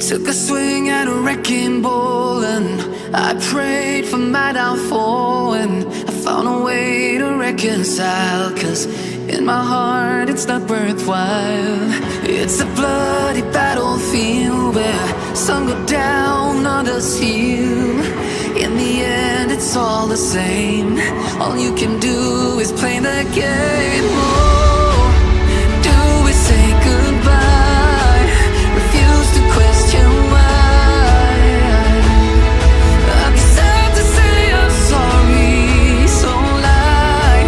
Took a swing at a wrecking ball and I prayed for my downfall, and I found a way to reconcile, 'cause in my heart it's not worthwhile. It's a bloody battlefield where some go down, others heal. In the end it's all the same. All you can do is play the game. Oh, do we say goodbye? Refuse to question why. I'm sad to say I'm sorry, so lie.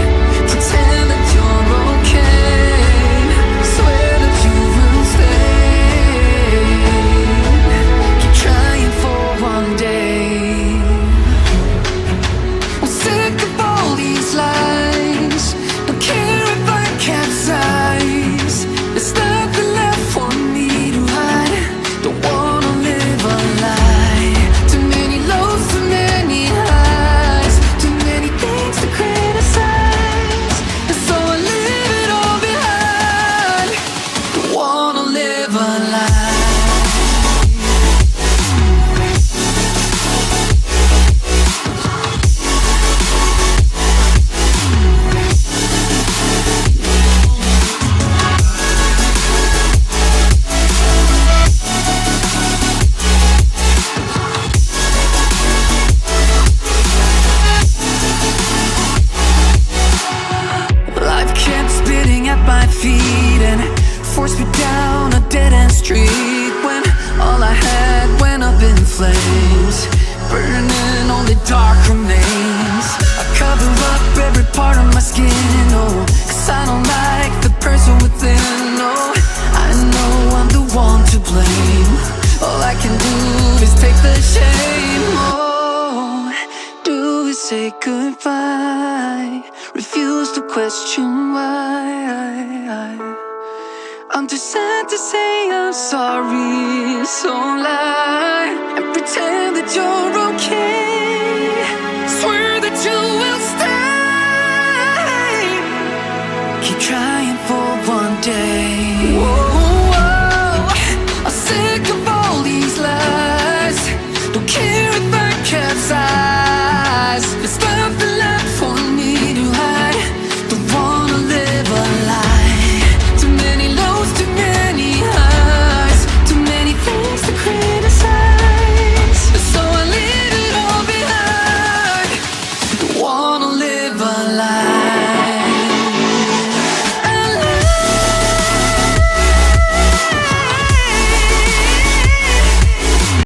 Pretend that you're okay. Swear that you will stay. Keep trying for one day. I'm sick of all these lies. Don't care if I capsize. There's nothing left for me to hide. Don't wanna live a lie. Too many lows, too many highs. Too many things to criticize. And so I leave it all behind. Don't wanna live a lie. Life kept spitting at my feet and forced me down a dead-end street, when all I had went up in flames, burning only dark remains. I cover up every part of my skin, oh, 'cause I don't like the person within. Oh, I know I'm the one to blame. All I can do is take the shame. Oh, do we say goodbye? Refuse to question why. I'm too sad to say I'm sorry, so lie and pretend that you're okay. Swear that you will stay. Keep trying